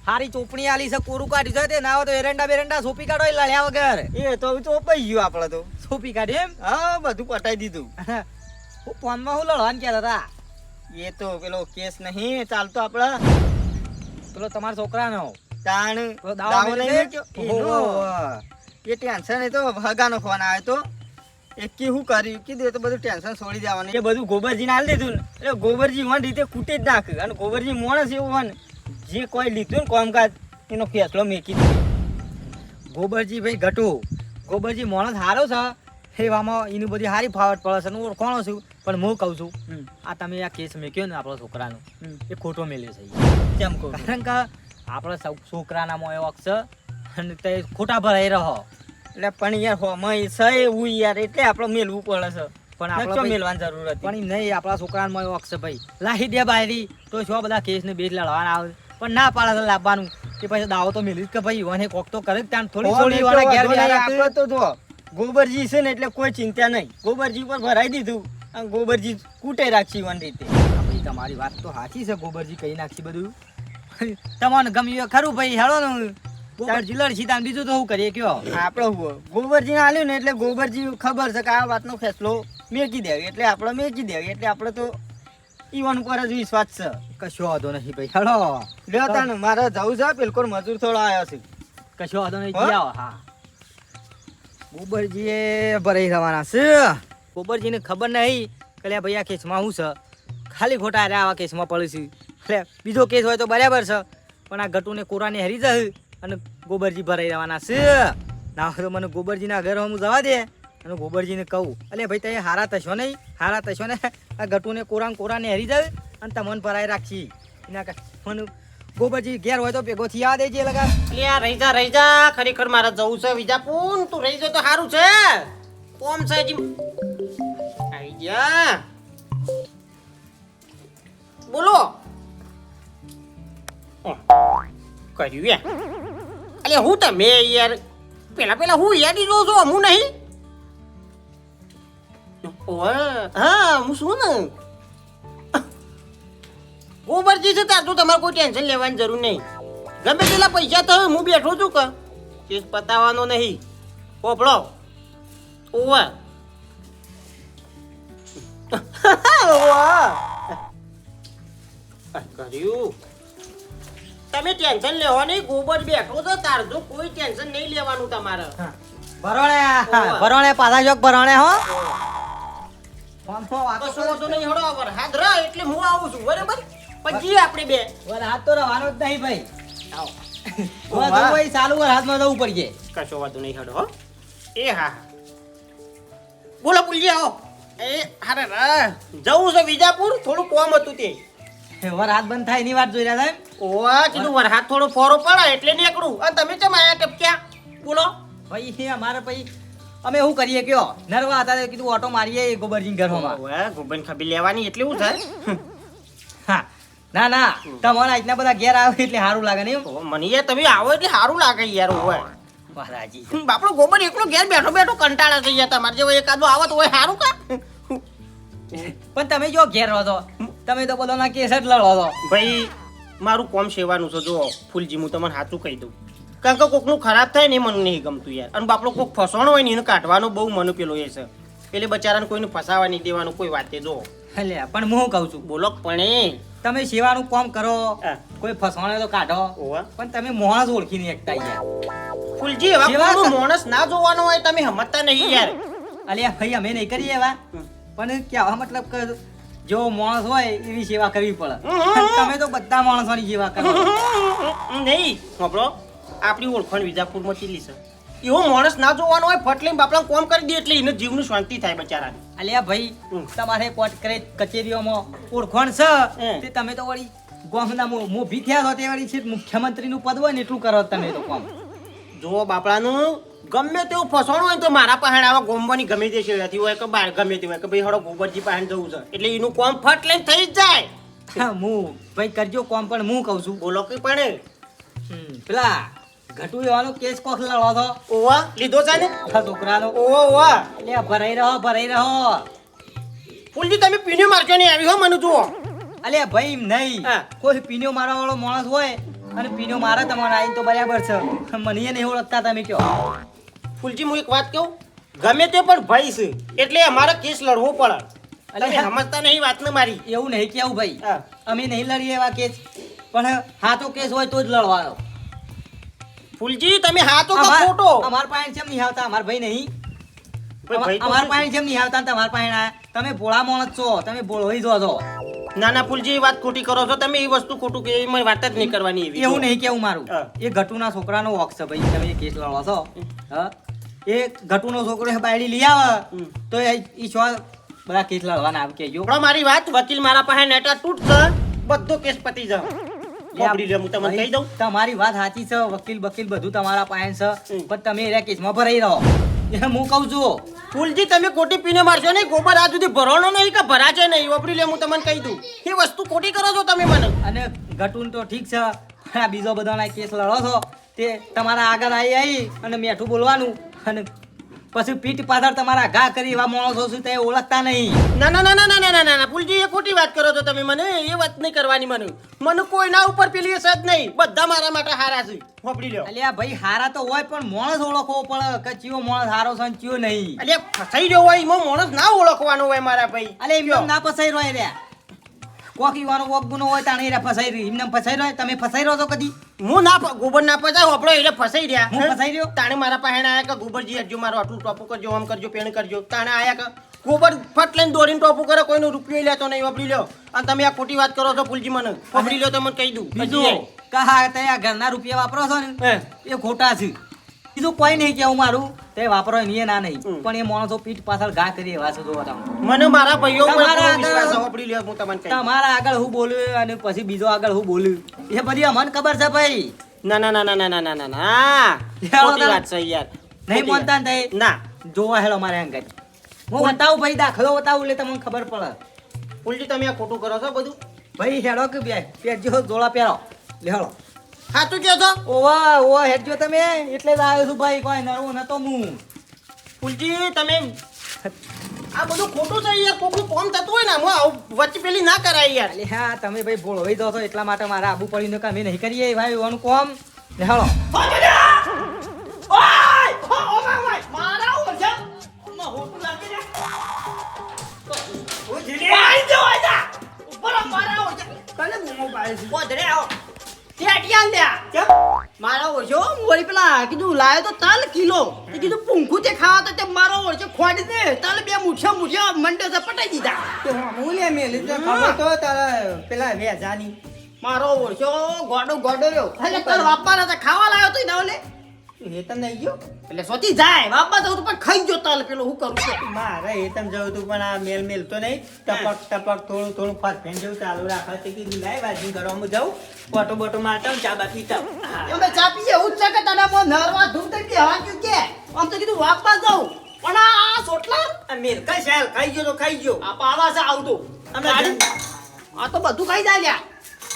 હારી ચોપણી આલી છે કોરું કાઢ્યું છે તે ના હોય તો એરંડા બેરંડા સોપી કાઢો એ લડ્યા વગર એ તો ચોપાઈ ગયું આપણે તો સોપી કાઢી એમ હા બધું પટાઈ દીધું હું ફોનમાં હું લડવાનું કહેતા હતા એ તો પેલો કેસ નહીં ચાલતો આપડે પેલો તમારા છોકરાનો તાણ પેલો દાવો દાવો મેલ્યો નહીં છે? મેલ્યો? એનો એ ટેન્શન એ તો હગાનો ફોન આવ્યો તો એ કે શું કર્યું કીધું એ તો બધું ટેન્શન છોડી દેવાનું એ બધું ગોબરજીને આલી દીધું ને એટલે ગોબરજી વન રીતે કૂટે જ નાખ અને ગોબરજી માણસ એવું હોય ને જે કોઈ લીધું ને કામકાજ એનો ફેસલો મેકી દીધો ગોબરજી ભાઈ ઘટુ ગોબરજી માણસ સારો છે એવામાં એની બધી સારી ફાવટ પડે છે અને હું ઓળખાણો છું પણ હું કહું છું આ તમે આ કેસ મેક્યો ને આપણા છોકરાનો એ ખોટો મેલ્યો છે કેમ કહું કારણ કે આપણા છોકરાનામાં એવો અક્ષર અને તે ખોટા ભરાઈ રહો એટલે પણ યાર હોમાં છે એવું યાર એટલે આપણે મેલવું પડે છે પણ આપણે આપણે મેલવાની જરૂર હતી પણ ઈ નહીં આપણા છોકરામાં એવો અક્ષર ભાઈ લાહી દે બાયરી તો શું બધા કેસ ને બેજ લડવાના આવે પણ ના પાડે છે લાવવાનું કે પછી દાવો તો મેલી જ કે ભાઈ મને કોક તો કરે જ ત્યાં થોડી થોડી વાળા ઘેર બી હારા આપણે તો જો ગોબરજી છે ને એટલે કોઈ ચિંતા નહીં ગોબરજી પર ભરાઈ દીધું અને ગોબરજી કૂટે રાખી વન રીતે ભાઈ તમારી વાત તો સાચી છે ગોબરજી કહી નાખી બધું તમને ગમ્યું ખરું ભાઈ હેળો ને ગોબરજી લડશી તાન બીજું તો શું કરીએ કયો આપણે ગોબરજી આલ્યું ને એટલે ગોબરજી ખબર છે કે આ વાતનો ફેસલો મેકી દેવી એટલે આપણે મેકી દેવી એટલે આપણે તો ઈવન ઉપર જ વિશ્વાસ છે કશો વાંધો નહીં ભાઈ હેળો લ્યો તાને મારે જવું છે પેલકોર મજૂર થોડો આવ્યો છે કશો વાંધો નહીં હો? જી આવો હા ગોબરજી એ ભરાઈ રહેવાના છે ગોબરજીને ખબર નહીં કે લે ભાઈ આ કેસમાં શું છે ખાલી ખોટા રહ્યા આવા કેસમાં પડે છે એટલે બીજો કેસ હોય તો બરાબર છે પણ આ ગટુને કોરાને હરી જશે અને ગોબરજી ભરાઈ રહેવાના છે ના હોય તો મને ગોબરજીના ઘર હું જવા દે અને ગોબરજીને કહું અલે ભાઈ તમે હારા થશો નહીં હારા થશો ને આ ગટુને કોરાને હરી જાય અને તમને ભરાઈ રાખશી એના મને ગોબરજી ઘેર હોય તો ભેગો થી આ દેજે લગા અલ્યા રહી જા ખરેખર મારે જવું છે વિજાપુર તું રહી જા તો સારું છે કોમ છે હજી આઈ જા બોલો કર્યું યાર અલ્યા હું તમે યાર પેલા હું યાદ જો છો હું નહીં ઓવે હા હું શું ને ગોબરજી છે તાર તો તમારે કોઈ ટેન્શન લેવાની જરૂર નહીં ગમે તેટલા પૈસા તો હું બેઠો છું કે કેસ પતાવવાનો નહીં પોપડો ઓવે કર્યું તમે ટેન્શન લેવો નહીં ગોબર બેઠો છો તાર જો કોઈ ટેન્શન નહીં લેવાનું તમારે ભરોણે પાછા જોક ભરોણે હો તો શું નહીં હડો વરસાદ રહે એટલે હું આવું છું બરાબર પછી આપણે બે હાથ તો રવાનો જ નહીં ભાઈ આવો ભાઈ ચાલુ હાથમાં જવું પડશે કશો વાંધો નહીં હડો હો એ હા બોલો પુલજી આવો એ હારે જવું છે વિજાપુર થોડું કોમ હતું તે વરસાદ બંધ થાય એની વાત જોઈ રહ્યા હતા ઓવા કીધું વરસાદ થોડો ફોરો પડે એટલે નીકળું અને તમે ચમ આયા ટપક્યા બોલો ભાઈ અમારે ભાઈ અમે શું કરીએ કયો નરવા હતા તો કીધું ઓટો મારીએ ગોબરજી ઘરમાં ઓવા ગોબન ખબી લેવાની એટલે શું થાય હા ના ના તમારા એટલા બધા ઘેર આવે એટલે સારું લાગે ને ઓ, મને યાર તમે આવો એટલે સારું લાગે યાર ઓવા મહારાજી બાપડો ગોબર એકલો ઘેર બેઠો બેઠો કંટાળા થઈ ગયા તમારે જેવો એકાદો આવત હોય સારું કા પણ તમે જો ઘેર રહો છો તમે તો બધાના કેસ જ લડો છો ભાઈ મારું કોમ સેવાનું છે જો ફૂલજી હું તમને સાચું કહી દઉં કારણ કે કોકનું ખરાબ થાય ને એ મને નહીં ગમતું યાર અને બાપડો કોક ફસવાનો હોય ને એને કાઢવાનો બહુ મને પેલો એ છે એટલે બચારાને કોઈને ફસાવા નહીં દેવાનું કોઈ વાતે જો એટલે પણ હું કહું છું બોલો પણ તમે સેવાનું કામ કરો હા. કોઈ ફસવાને તો કાઢો ઓવા પણ તમે માણસ ઓળખી નહીં એકતા યાર ફૂલજી એવા સેવા કોઈનો માણસ ના જોવાનો હોય તમે સમજતા નહીં યાર અલ્યા ભાઈ અમે નહીં કરીએ એવા પણ કહેવા મતલબ કે જો માણસ હોય એવી સેવા કરવી પડે તમે તો બધા માણસોની સેવા કરો નહીં આપણો આપણી ઓળખાણ વિજાપુરમાં ચીલી છે એવો માણસ ના જોવાનો હોય ફટ લઈને બાપડા કોમ કરી દે એટલે એને જીવનું શાંતિ થાય બચારાને અલ્યા ભાઈ તમારે કોર્ટ કરે કચેરીઓમાં ઓળખાણ છે તે તમે તો વળી ગામના મોભી થયા છો તે વળી છે મુખ્યમંત્રીનું પદ હોય ને એટલું કરો તમે તો કામ જો બાપડાનું ગમે તેવું ફસવાનું હોય તો મારા પાસે આવા ગોમવાની ગમે તે સેવાથી હોય કે બહાર ગમે તે હોય કે ભાઈ હળો ગોબરજી પાસે જવું છે એટલે એનું કોમ ફટ લઈને થઈ જ જાય હા હું ભાઈ કરજો કામ પણ હું કહું છું બોલો કે પણ પેલા ઘટુ એવાનો કેસ કોક લડો છો ઓવા લીધો છે ને આ છોકરાનો ઓવા ઓવા અલ્યા ભરાઈ રહો ફૂલજી તમે પીને મારજો નહીં આવી હો મને જુઓ અલ્યા ભાઈ એમ નહીં હા. કોઈ પીનો મારવા વાળો માણસ હોય અને પીનો મારે તમારે આઈને તો બરાબર છે મને એ નહીં ઓળખતા તમે કયો ફૂલજી હું એક વાત કહું ગમે તે પણ ભાઈ છે એટલે અમારે કેસ લડવો પડે અલ્યા, તમે સમજતા નહીં વાતને મારી એવું નહીં કેવું ભાઈ હા. અમે નહીં લડીએ એવા કેસ પણ હાથો કેસ હોય તો જ લડવાનો ફૂલજી તમે હા તો કે ખોટો અમાર પાસે કેમ નહીં આવતા અમાર ભાઈ નહીં ભાઈ તો અમાર શું? પાસે કેમ નહીં આવતા ને તમાર પાસે આયા? તમે ભોળા માણસ છો તમે ભોળોઈ જો છો ના ના ફૂલજી એ વાત ખોટી કરો છો તમે એ વસ્તુ ખોટું કે એ મારી વાત જ નહીં કરવાની એવી એવું નહીં કેવું મારું હા. એ ગટુના છોકરાનો વોક છે ભાઈ તમે એ કેસ લડો છો હા એ ગટુનો છોકરો બાયડી લઈ આવે તો એ છો બધા કેસ લડવાના આવે કેજો પણ મારી વાત વકીલ મારા પાસે નેટા તૂટશે બધો કેસ પતી જાય વાપરી લે હું તમને કહી દઉં તમારી વાત સાચી છે વકીલ બકીલ બધું તમારા પાસે છે પણ તમે એના કેસમાં ભરાઈ રહો એ હું કહું છું ફૂલજી તમે ખોટી પીને મારશો નહીં ગોબર આ સુધી ભરવાનો નહીં કે ભરાશે નહીં વાપરી લે હું તમને કહી દઉં એ વસ્તુ ખોટી કરો છો તમે મને અને ગટુન તો ઠીક છે પણ આ બીજો બધાના કેસ લડો છો તે તમારા આગળ આવી અને મેઠું બોલવાનું અને પછી પીઠ પાછળ તમારા ઘા કરી એવા માણસો છું તે ઓળખતા નહીં ના ના ના ના ના ના ના ના ફૂલજી એ ખોટી વાત કરો છો તમે મને એ વાત નહીં કરવાની મને કોઈના ઉપર પેલી અસર જ નહીં બધા મારા માટે હારા છે વાપરી લ્યો અલ્યા ભાઈ હારા તો હોય પણ માણસ ઓળખવો પડે કે ચિયો માણસ હારો છે ને ચિયો નહીં અલ્યા ફસાઈ રહ્યો હોય એમાં માણસ ના ઓળખવાનો હોય મારા ભાઈ અલે એમ ના ફસાઈ રહ્યો રે કોકી વાળો કોક ગુનો હોય તાણે રે ફસાઈ રહ્યો એમને ફસાઈ રહ્યો તમે ફસાઈ રહ્યો છો કદી હું ના ગોબર ના પજાવ આપણો એટલે ફસાઈ રહ્યા હું ફસાઈ રહ્યો તાણે મારા પાસે આયા કે ગોબરજી હજુ મારો આટલું ટોપું કરજો આમ કરજો પેણ કરજો તાણે આયા કે ગોબર ફટ લઈને દોરીને ટોપું કરે કોઈનો રૂપિયો લેતો નહીં વાપરી લ્યો અને તમે આ ખોટી વાત કરો છો ફૂલજી મને વાપરી લ્યો તો મને કહી દઉં બીજું કહા તે આ ઘરના રૂપિયા વાપરો છો ને એ ખોટા છે બીજું કોઈ નહીં કેવું મારું તે વાપરો નહીં એ ના નહીં પણ એ માણસો પીઠ પાછળ ઘા કરી એવા છે જોવા તમે મને મારા ભાઈઓ ઉપર તમારા પૂરો વિશ્વાસ છે, આગળ- વાપરી લ્યો હું તમને કહી દઉં. તમારા આગળ હું બોલ્યું અને પછી બીજો આગળ હું બોલ્યું એ બધી અમને ખબર છે ભાઈ ના ના ના ના ના ના ના ના ના ખોટી વાત છે યાર નહીં ખોટી માનતા ને વાત. તે ના જોવા હેલો મારે અંગત હું બતાવું ભાઈ દાખલો બતાવું એટલે તમને ખબર પડે ફૂલજી તમે આ ખોટું કરો છો બધું ભાઈ હેડો કે બે પહેરજો જોડા પહેરો લેહડો સાચું કહો છો ઓવા ઓવા હેડજો તમે એટલે જ આવ્યો છું ભાઈ કોઈ નરવો નતો હું ફૂલજી તમે આ બધું ખોટું છે યાર કોકનું કોમ થતું હોય ને હું આવું વચ્ચે પેલી ના કરાય યાર અલે હા તમે ભાઈ ભોળવાઈ દો છો એટલા માટે મારે આબુ પડીને કે અમે નહીં કરીએ ભાઈ એવાનું કોમ લેહડો મારો ઓછો વળી પેલા કીધું લાયો તો તલ કિલો એ કીધું પૂંખું તે ખાવા તો તે મારો ઓછો ખોડી દે તલ બે મુઠ્ઠા મંડે છે પટાઈ દીધા હું લે મેલી તો ખબર તો તારા પેલા વેજાની મારો ઓછો ગોડો રહ્યો એટલે તલ વાપવાના હતા ખાવા લાયો તો ઈ લે એ તમ નહીં ગયો એટલે સોતી જાય વાપવા જવું તો પણ ખાઈ ગયો તલ પેલો હું કરું છું મારે એ તમ જવું તું પણ આ મેલ તો નહીં ટપક ટપક થોડું થોડું ફરફેન જેવું ચાલુ રાખે છે કીધું લાય વાજી ઘરમાં જાઉં બોટો બોટો મારતા હું ચા બા પીતા એમ તો ચા પીએ એવું જ છે કે તને મો નરવા ધૂપ થઈ ગઈ હા ક્યું કે આમ તો કીધું વાપવા જાઉં પણ આ સોટલા આ મેલ કઈ શાલ ખાઈ ગયો તો ખાઈ ગયો આ પાવા છે આવતો અમે આ તો બધું ખાઈ જાય લ્યા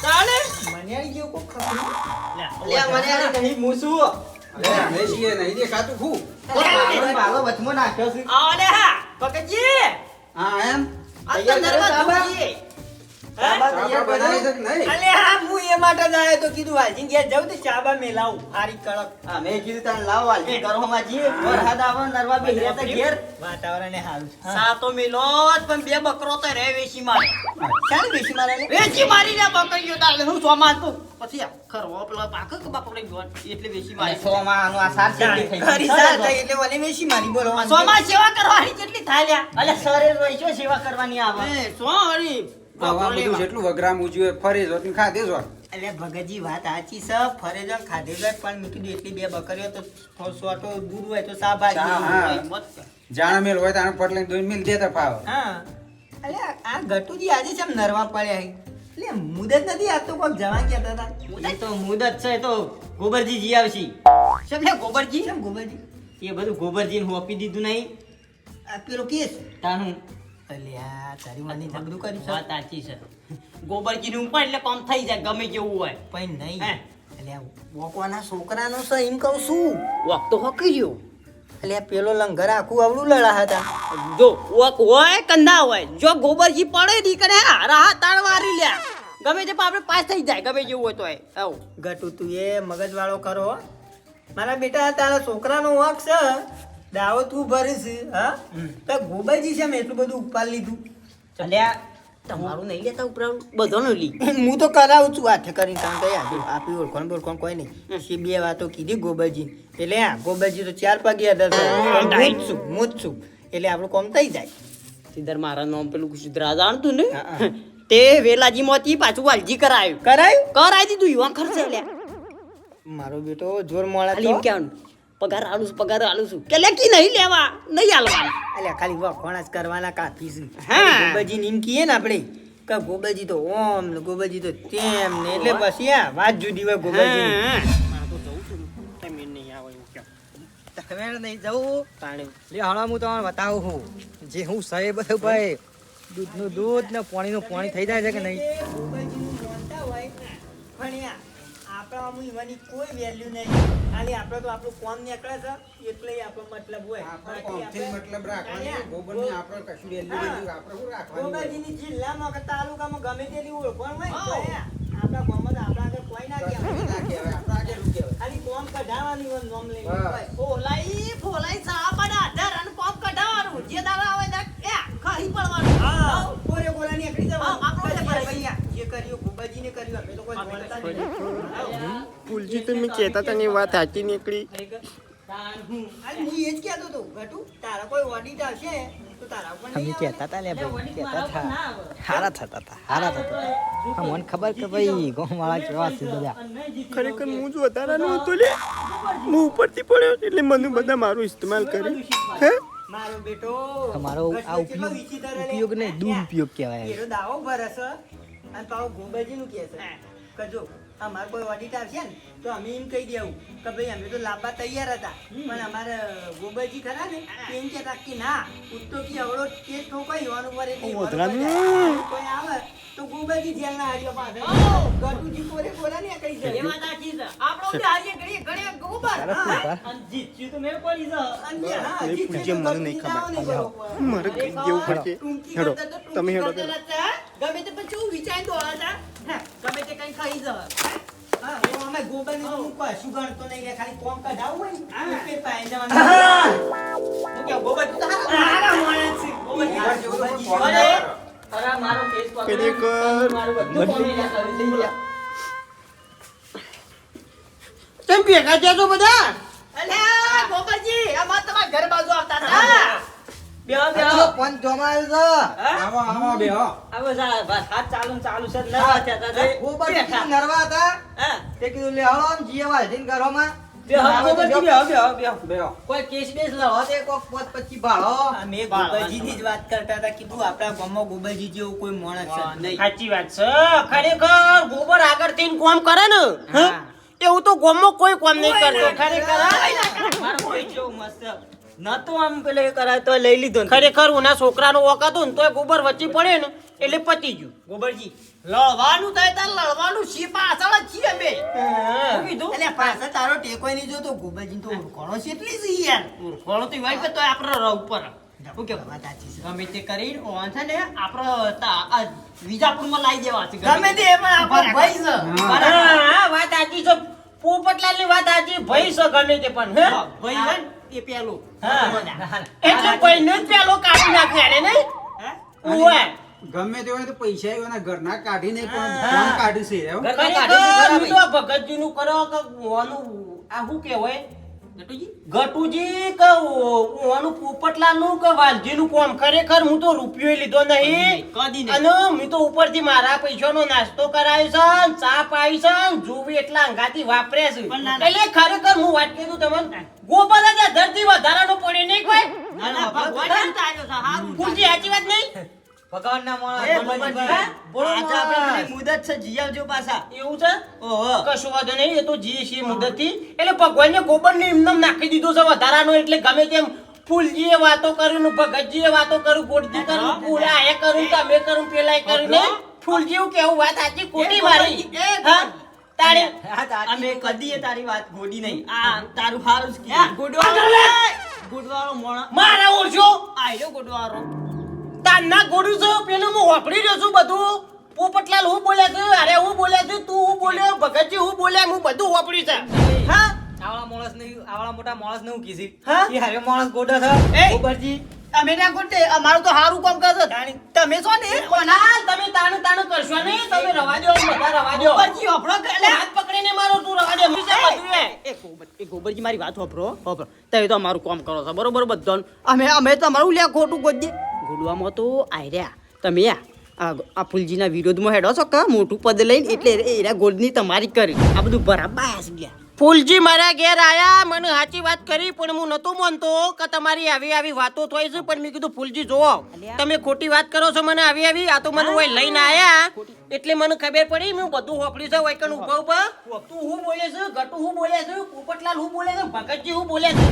ચાલે મનિયાળી જેવું કોક ખબર લે મને આ નહીં મૂસું અમે છીએ નહીં દેખાતું ખું પાલો વચમાં નાખ્યો છે આલે હા પકજી હા એમ આ તો નરવા ધૂપ છે ચાબા ચાબા તૈયાર બનાવી કરો. છે કે નહીં? અલે હા, હું એ માટે જ આયો તો કીધું વાલજી ઘેર જાઉં તો ચાબા મેલાવું હારી કડક. મેં કીધું તને લાવ વાલજી ઘરમાં જઈએ વરસાદ આવે નરવા બેહ્યા તા ઘેર વાતાવરણ એ હારું છે. સાતો મેલો જ પણ બે બકરો તો રે વેચી મારે ચાલ બેસી મારે લે. વેચી મારી લે બકરીઓ તારે હું સોમાં તું પછી આ ખરવો પેલો પાક કે બાપડે ગયો એટલે વેચી મારી સોમાનું આ સાર શેરડી થઈ ખરી સાર થઈ એટલે ઓલી બેસી મારી બોલો. સોમાં સેવા કરવાની કેટલી થાય લ્યા અલે સરે રોઈ સેવા કરવાની આવે એ સો હરી આવા બધું જેટલું વગરામું જોઈએ ફરી જોત ને ખાધે જોત. અલ્યા ભગતજી વાત સાચી છે ફરેજો ને ખાધે જાય પણ મેં કીધું એટલી બે બકરીઓ તો થોડો સોટો દૂધ હોય તો ચા, હા. શાકભાજી. જાણે મેલ હોય તાણે પટલે દોઈ મિલ દેતા ફાવે. હા અલ્યા આ ગટુજી આજે છે નરવા પડ્યા છે. એટલે મુદત નથી આપતો કોક જવા કહેતા હતા. એ તો મુદત છે તો ગોબરજી જી આવશી કેમ લે ગોબરજી કેમ ગોબરજી એ બધું ગોબરજીને હું આપી દીધું નહીં આ પેલો કેસ તાનું અલ્યા તારી માની તે બધું કર્યું છે વાત સાચી છે ગોબરજી નું પણ એટલે કામ થઈ જાય ગમે જેવું હોય પણ નહીં હે? અલ્યા વોકવાના છોકરાનો છે એમ કહું છું. વક તો હકી ગયો અલ્યા પેલો લંગર આખું આવડું લડા હતા. જો વક હોય કે ના હોય જો ગોબરજી પડે દી કરે રાહ તાળવારી લ્યા ગમે તે આપણે પાસ થઈ જાય ગમે જેવું હોય તો આવું ગટુ તું એ મગજ વાળો કરો હો. મારા બેટા તારા છોકરાનો વાંક છે દાવો તું ભરીશ હા તો ગોબરજી છે મેં એટલું બધું ઉપાડ લીધું. અલ્યા તમારું નહીં લેતા ઉપરાવું બધાનું લી હું તો કરાવું છું હાથે કરીને કામ કરી આપી આપી ઓળખણ બોળખણ કોઈ નહીં એ બે વાતો કીધી ગોબરજી એટલે હા ગોબરજી તો 4 પગે હું જ છું એટલે આપણું કામ થઈ જાય. સીધર મારા નામ પેલું સુધરા જાણતું ને હા, હા. તે વેલાજી માંથી પાછું વાલજી કરાયું કરાયું કરાઈ દીધું યુવાન ખર્ચે લ્યા મારો બેટો જોર મોળા ખાલી એમ તો કહેવાનું પગાર આલું છું કે લેકી નહીં લેવા નહીં આલવાના અલ્યા ખાલી વખોણા જ કરવાના કાફી છે. હા. ગોબરજી ને એમ કહીએ ને આપણે કે ગોબરજી તો ઓમ ને ગોબરજી તો તેમ ને એટલે બસ યા વાત જુદી હોય ગોબરજી તમે નહીં જવું લે હમણાં હું તમને બતાવું છું જે હું સહી બધું ભાઈ દૂધનું દૂધ ને પાણીનું પાણી થઈ જાય છે કે નહીં આપણા અમુ ઈવાની કોઈ વેલ્યુ નહીં ખાલી આપણે તો આપણું કોમ નીકળે છે એટલે આપણો મતલબ હોય આપણે કોમથી મતલબ રાખવાની, ગોબરની આપણે કશું વેલ્યુ નથી, આપણે શું રાખવાની હોય? ગોબરજીની જિલ્લામાં કે તાલુકામાં ગમે તેની ઓળખાણ હોય તો હે, આપણા ગામમાં તો આપણા આગળ કોઈ ના કહેવાય. ના કહેવાય, આપણે આગળ શું કહેવાય? ખાલી કોમ કઢાવવાની હોય નોમ લઈને હા. બસ. ફોલાઈ સાબાના આધાર અને પોપ કઢાવવાનું જે દાડા આવે ને એ ખાઈ પડવાનું હા, કોરે કોરા નીકળી જવાનું. હા, આપણું કરીએ કરે. ભૈયા. જે કર્યું ગોબરજીને કર્યું અમે તો કોઈ જોડતા નહીં. ભૂલજી તમે કહેતા હતા ને એ વાત સાચી નીકળી. અરે હું એ જ કહેતો હતો ગટુ તારા કોઈ ઓડિટ આવશે તો તારા ઉપર અમે નહીં કહેતા હતા લે ભાઈ કહેતા હતા હારા થતા હતા હા મને ખબર કે ભાઈ ગામવાળા કેવા છે બધા ખરેખર હું જ વધારાનો હતો લે. હું ઉપરથી પડ્યો એટલે મને બધા મારું ઇસ્તેમાલ કર્યું. હે મારો બેટો તમારો આ ગટુ કેટલો વિચિત્ર લે. ઉપયોગ નહીં દુરુપયોગ કહેવાય એનો દાવો ભરે છે અને પાછો ગોબરજીનું કહે છે કે જો અમારે કોઈ ઓડિટ આવશે ને તો અમે એમ કહી દેવું કે ભાઈ અમે તો લાવવા તૈયાર હતા પણ અમારે ગોબરજી ખરા ને એ એમ કહેતા કે ના ઉત્તો કે અવળો કેસ ઠોકાઈ જવાનું પર એટલે કોઈ આવે તો ગોબરજી જેલના હારીઓ પાસે ગટુજી કોરે કોરા ને કહી એ જાય વાત સાચી છે આપણો બી હારીએ ઘડીએ ઘડીએ ગોબર અને જીત્યું તો મેં પડી છે અને હા, નહીં, જીત પૂજ્ય, છે તો મને નહીં ગટુજી ખબર. દાવો નહીં કરવો. મારે કઈ દેવું પડશે. ટૂંકી હેડો કરતા તો તમે હેડો ટૂંકી પેલા. કરતા ગમે તે પછી હું વિચારી દોડા હતા ગમે તે કઈ ખાઈ જવા હા, એમાં અમે ગોબરને તો હું કશું ગણતો નહીં લે, ખાલી કોમ કઢાવવું હોય ને, એટલે પાઈ જવાનું. હું કેવું ગોબર તું તો હારા માણસ છે. ગોબર ગોબર જેવું તો કોમ કોમ ના કરે. કરે. અરે મારો કેસ ખરેખર મારું બધું કોમ લઈ લે તમે ભેગા થયા છો બધા? અલ્યા ગોબરજી અમાર તમારા ઘર બાજુ આવતા હતા બેહો બેહો પંચ જમાયો આવો, આવો, બેહો. હવે જા બસ હાથ ચાલુ ને ચાલુ છે નરવા થતા હતા છે નરવા હતા હા તે કીધું લે હળો આમ જીએ વાલજીન ઘરોમાં બેહો ગોબરજી બેહો બેહો બેહો બેહો. કોઈ કેસ બેસ લડો તે કોક 25 ભાળો અમે ગોબરજીની જ વાત કરતા હતા, કીધું આપણા ગામમાં ગોબરજી જેવું કોઈ માણસ જ નહીં. સાચી વાત છે. ખરેખર ગોબર આગળ થઈને કોમ કરે ને હં? એવું તો ગામમાં કોઈ કોમ નહીં કરતો. ખરેખર મારો કોઈ જેવું મસ્ત નતો આમ પેલે કરાય તો લઈ લીધો ને. ખરેખર ઉના છોકરાનો વોક હતો ને તોય ગોબર વચ્ચે પડે ને એટલે પતી ગયું. ગોબરજી લડવાનું થાય તાર લડવાનું છે પાછળ જ છીએ બે શું કીધું અલ્યા પાછા તારો ટેકોય નહીં જોતો, ગોબરજી તો ઓળખાણો છે એટલી જ યાર. ઓળખોણો તો હોય તો આપણે ઉપર હું કેવું? વાત સાચી છે. ગમે તે કરી ઓન છે ને આપણો વિજાપુરમાં લાવી દેવા છે ગમે તે એમાં આપણો ભાઈ છે. હા, વાત સાચી છે. પોપટલાલની વાત સાચી. ભાઈ છે ગમે તે પણ, હે? ભાઈ છે ને, એ પેલું હા. એટલે ભાઈને જ પેલો કાઢી નાખે એને, નહીં? હે? ઉવે. ગમે તે હોય તો પૈસા એના ઘરના કાઢી નહીં પણ ફોન કાઢી છે એવું. ખરેખર હું તો ભગતજીનું કરો કે ઓનું આ શું કહેવાય? ગટુજી? ગટુજી કે ઓનું પોપટલાલનું કે વાલજીનું કોમ. ખરેખર હું તો રૂપિયો લીધો નહીં. કદી નહીં. અને મેં તો ઉપરથી મારા પૈસાનો નાસ્તો કરાયો છે ને ચા પાઈ છે ને જોવી એટલા અંગાથી વાપરે છે. પણ ના, ના. એટલે ખરેખર હું વાત કીધું તમને ગોબર જ આ ધરતી વધારાનો પડે નહીં કોઈ. ના, ના, ભગવાન એમ તાર્યો છે, હારું ફૂલજી સાચી વાત નહીં? ભગવાનના એ માણસ ભગવાન, આજે આપણે પેલી મુદત છે, જી આવજો પાછા. એવું છે? ઓહો. કશો વાંધો નહીં, એ તો જીએ છીએ મુદતથી. એટલે ભગવાનને ગોબરને એમને નાખી દીધો છે વધારાનો, એટલે ગમે તેમ ફૂલજીએ વાતો કર્યું ને ભગતજીએ વાતો કર્યું, ગોળજી કર્યું, ફૂલા એ કર્યું, તમે કર્યું, પેલાએ કર્યું ને ફૂલજી એવું કેવું વાત સાચી ખોટી મારી. હા? તાળી. અમે કદીએ તારી વાત ગોડી નહીં. આ તારું હારું જ હા, કીધું. ગોડવાળો મોણો મારા ઓળશો આયરો ગોડવાળો. તારના ગોળું છે પેલું હું વાપરી રહ્યો છું બધું. પોપટલાલ હું બોલ્યા છું, અરે હું બોલ્યા છું, તું હું બોલ્યો, ભગતજી હું બોલ્યા, હું બધું વાપર્યું છે. હા? આવડા માણસ નહીં, આવડા મોટા માણસ ને હું કીધી હા? એ હારે માણસ ગોડો છે એ! ગોબરજી. અમે ના ગોડતે, અમારું તો હારું કામ કરશો. તમે છો ને ના, તમે તાણું તાણું કરશો નહીં, તમે રવા દો, બધા રવા દો. ગોબરજી હોભળો કે લે. હાથ પકડીને મારો તું રવા દે, મીસે બધું એ. એ ગોબરજી મારી વાત હોભળો. તમે તો અમારું કામ કરો છો બરોબર બધાનું. અમે તો અમારું લ્યા ખોટું ગોદીએ. ગોડવામાં તો આયર્યા તમે આ ફૂલજીના વિરોધમાં હેડો છો કે મોટું પદ લઈને એટલે એરા ગોડની તમારી કરી આ બધું બરાબર છે લ્યા. ફૂલજી મારા ઘેર આયા, મને સાચી વાત કરી, પણ હું નતો માનતો કે તમારી આવી આવી વાતો થઈ છે. પણ મેં કીધું ફૂલજી જોવો, તમે ખોટી વાત કરો છો મને આવી આવી. આ તો મને ઓય લઈને આયા એટલે મને ખબર પડી. મેં બધું વાપર્યું છે વૈકણ ઉભા ઉભા. તું હું બોલે છે, ગટુ હું બોલે છે, પોપટલાલ હું બોલે છે, ભગતજી હું બોલે છે.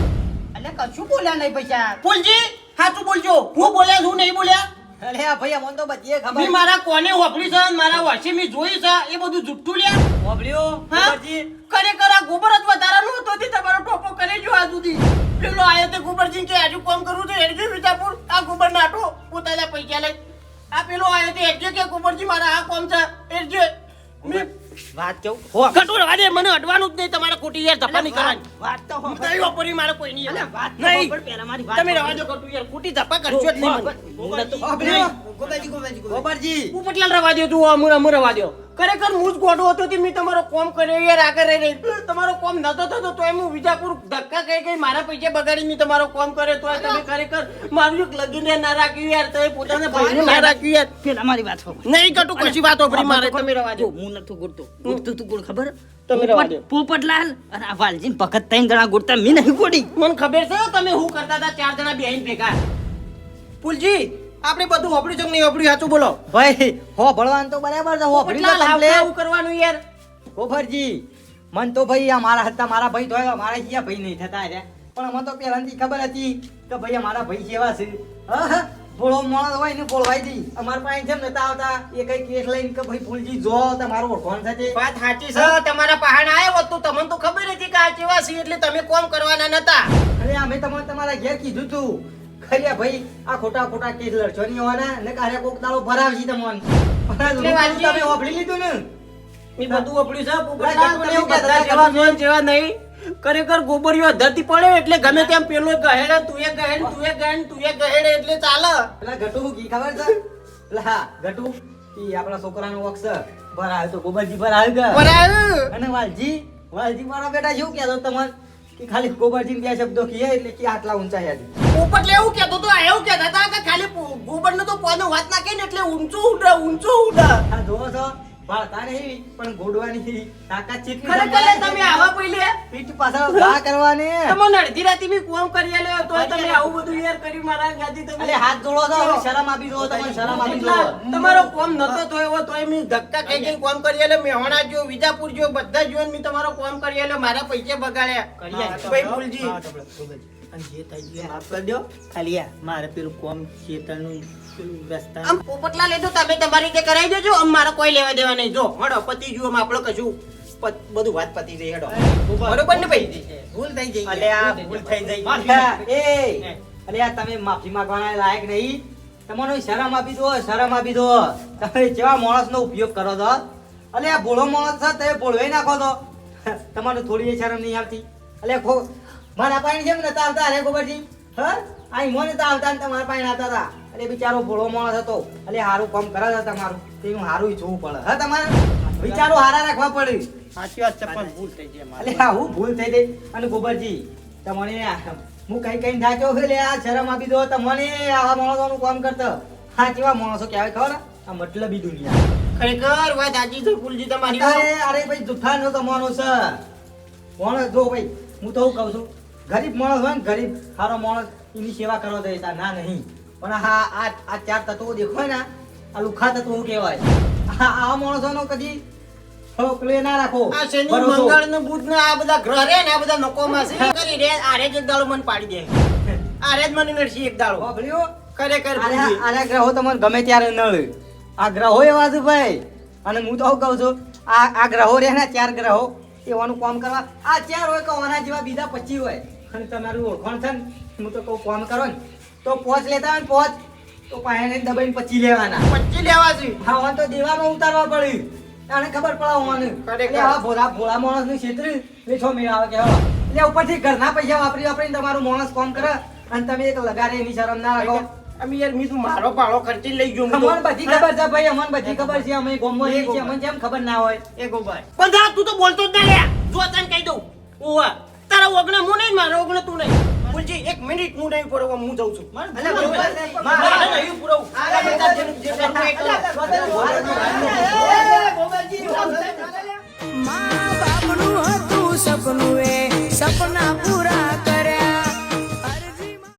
એટલે કશું બોલ્યા નહીં પૈસા. ફૂલજી સાચું બોલજો, હું બોલ્યા છું નહીં બોલ્યા? અરે આ ભાઈ અમને તો બધી મેં ખબર મારા કોને વાપર્યું છે, મારા વર્ષે મેં જોયું છે, એ બધું જુઠ્ઠું લ્યા. વાપર્યો હા? ગોબરજી. ખરેખર આ ગોબર જ વધારાનું હતું તે તમારો ટોપો કરે જો આ સુધી. પેલો આયો તે ગોબરજી કે આજુ કામ કરવું છે એડજે વિજાપુર, આ ગોબર નાટો પોતાના પૈસા લઈ. આ પેલો આયો તે એડજે કે ગોબરજી મારા આ કામ છે એડજે. મેં વાત કેવું ખટોર વાદે મને અડવાનું જ નહીં, તમારે ખોટી યાર ધપ્પા નહીં કરવાની. વાત તો હું તઈ વાપરી મારે કોઈ નહીં યાર. વાત તો નહીં હોભળ પહેલા મારી વાત તમે હોભળ. રવા દો ખોટું યાર, ખોટી ધપ્પા કરશો જ નહીં મને. વાપર્યો. ગોબરજી. ગોબરજી પોપટલાલ રવા દો, તું અમુ રવા દો. ખરેખર હું જ ગોડો હતો તે મેં તમારો કોમ કર્યો યાર, આગળ રહી તમારો કોમ નતો થતો તો હું વિજાપુર ધક્કા કઈ મારા પૈસા બગાડી મેં તમારો કોમ કર્યો તો તમે ખરેખર મારું એક લગીને ના રાખ્યું યાર, તમે પોતાના ભાઈને ના રાખ્યું યાર. પેલા મારી વાત હોભળ. નહીં કટુ કશી વાત ઓપરી મારે, તમે રવા દો. હું નતું ગોડતો. ગોડતું તું ગોડ ખબર? તમે રવા દો. પોપટલાલ અને આ વાલજીને ભગત ત્રણ જણા ગોડતા મેં નહીં ગોડી. મને ખબર છે તમે શું કરતા હતા, ચાર જણા બેહીને ભેગા. ફૂલજી આપણે બધું હોપડ્યું છે કે નહીં હોપડ્યું, સાચું બોલો. ભાઈ હો ભળવાનું તો બરાબર છે હો ભળી પોપટલાલ લો આવું તમને. આવું કરવાનું યાર. ગોબરજી મન તો ભાઈ આ મારા હતા મારા ભાઈ તો મારા જીયા ભાઈ નહીં થતા રહ્યા, પણ મને તો પહેલાથી ખબર હતી કે ભાઈ આ મારા ભાઈ કેવા છે. હા ભોળો માણસ હોય ને બોલવાઈ દી અમારા પાસે જેમ નતા આવતા એ કઈ કેસ લઈને કે ભાઈ ફૂલજી જો તમારો ઓળખાણ સાથે વાત સાચી છે, તમારા પહાડ આવ્યો હોત તો તમને તો ખબર હતી કે આ કેવા છે એટલે તમે કોમ કરવાના નતા. અરે અમે તમને તમારા ઘેર કીધું તું ખરી ભાઈ આ ખોટા ખોટા કેસ લડશો નહીં હોવાના ને કારે કોક દાડો ભરાવશી તમને. પણ એટલે વાલજી- તમે વાપરી લીધું ને મેં બધું વાપર્યું છે. પોપટલાલ, ગટુને તમે એવું કહેતા બધા હતા, જેવા જોઈને જેવા નહીં. ખરેખર ગોબરીઓ ધરતી પડે એટલે ગમે તેમ પેલો ગહેડે, તું એ ગહેડ, તું એ ગહેડ, તું એ ગહેડે એટલે ચાલે. પેલા ગટુ કી ખબર છે પેલા હા ગટુ ઈ આપણા છોકરાનો વક્ષ ભરાયો તો ગોબરજી ભરાયો કે બરાબર. અને વાલજી મારા બેટા શું કહેતો તમાર કે ખાલી ગોબરજી બે શબ્દો કહે એટલે કે આટલા ઊંચા યાદ પોપટલે એવું કહેતો તો એવું કહેતા હતા કે ખાલી ગોબરનો તો પોનો વાત નાખે ને એટલે ઊંચું ઉડે, ઊંચું ઉડે. આ જોવો છો વાળતા નહીં પણ ગોડવાની તાકાત ચેટલી ખરેખર તમે આવા પहिले પીઠ પાછળ ઘા કરવાની તમને અડધી રાતી બી કોમ કરી આલ્યો તો તમે આવું બધું યાર કર્યું મારા ગાદી તમે. અલે હાથ જોડો છો હવે શરમ આપી દો તમને શરમ આપી દો તમારો કોમ નતો થયો હોય તોય મેં ધક્કા ખાઈ ખાઈને કોમ કરી આલ્યો. મેહોણા જો, વિજાપુર જો, બધા જોઈને મેં તમારો કોમ કરી આલ્યો, મારા પૈસા બગાડ્યા. ભાઈ ફૂલજી અને જે થઈ ગયું માફ કરી દો. ખાલી આ મારે પેલું કોમ ખેતરનું પેલું રસ્તા આમ પોપટલાલ એ તો તમે તમારી રીતે કરાવી દેજો, આમ મારા કોઈ લેવા દેવા નહીં. જો હડો પતિ જુઓ આપણો કશું બધું વાત પતી જાય હેડો. બરોબર ને ભાઈ? ભૂલ થઈ જઈ. અલે આ ભૂલ થઈ જઈ એ અરે યાર તમે માફી માંગવાના લાયક નહીં. તમને શરમ આપી દો, શરમ આપી દો. તમે કેવા માણસનો ઉપયોગ કરો છો? અલે આ ભોળો માણસ છે તમે ભોળવાઈ નાખો તો તમારે થોડી શરમ નહીં આવતી? અલે મારા પાણી જેમ નતા આવતા અરે ગોબરજી, હા આ ઈમો નતા આવતા ને તમારા પાણી આવતા હતા. અરે બિચારો ભોળો માણસ હતો. અલે હારું કામ કરે છે તમારું, તેનું હારું જોવું પડે. હા તમારે વિચારો હારા રાખવા પડે. સાચી વાત છે પણ ભૂલ થઈ ગઈ અલે હા હું ભૂલ થઈ ગઈ. અને ગોબરજી તમને હું કઈ થાક્યો છે લે આ શરમ આપી દો તમને. આવા માણસોનું કામ કરતો હા કેવા માણસો કહેવાય ખબર? આ મતલબી દુનિયા. ખરેખર વાત સાચી છે ભૂલજી તમારી. અરે ભાઈ જુઠ્ઠા નો તો માણસ છે. માણસ જો ભાઈ હું તો હું કહું છું ગરીબ માણસ હોય ને ગરીબ સારો માણસ એની સેવા કરવા દે ના નહીં. પણ હા આ ચાર તત્વો દેખો ને આ લુખા તત્વો કહેવાય. આ માણસોનો કદી પ્લે ના રાખો. આ શનિ ભરોસો. મંગળ ને બુધ ને આ બધા ગ્રહ રે ને આ બધા નકોમાં છે કરી રે આરે જ એક દાડો મને પાડી દે. આરે જ મને નડશે એક દાડો. બાબલીઓ, ખરેખર આના ભૂલજી. આના ગ્રહો તમને ગમે ત્યારે નળે. આ ગ્રહો એવા છે ભાઈ. અને હું તો શું કહું છું આ ગ્રહો રે ને 4 ગ્રહો એવાનું કામ કરવા આ 4 હોય કે આના જેવા બીજા 25 હોય. અને તમારું ઓળખાણ છે ને હું તો કહું કામ કરો ને તો 5 લેતા હોય ને 5 તો પાયાને દબાઈને 25 લેવાના. 25 લેવા છે. હા વાં તો દેવામાં ઉતારવા પડે. આને ખબર પડે હોવાનું. ખરેખર. એટલે આવા ભોળા માણસનું ક્ષેત્ર એટલે છો મેળ આવે કે હવે. એટલે ઉપરથી ઘરના પૈસા વાપરીને તમારું માણસ કામ કરે અને તમે એક લગાડે એની શરમ ના રાખો. અમે યાર મી તું મારો પાળો ખર્ચી લઈ ગયો હું તો. અમને બધી ખબર છે ભાઈ, અમને બધી ખબર છે. અમે ગામમાં રહીએ છીએ, અમને કેમ ખબર ના હોય? એ ગોબાઈ પણ જા તું તો બોલતો જ ના લે. જો તને કહી દઉં ઓવા તારા ઓગણે હું નહીં મારો ઓગણે તું નહીં. ભૂલજી 1 મિનિટ હું નહીં પડવા હું જાઉં છું. અલા, ગોપાલ, મારે નહીં પુરાવું. આ બધા જે કરવું એ કરો. મા બાપનું હતું સપનું એ સપના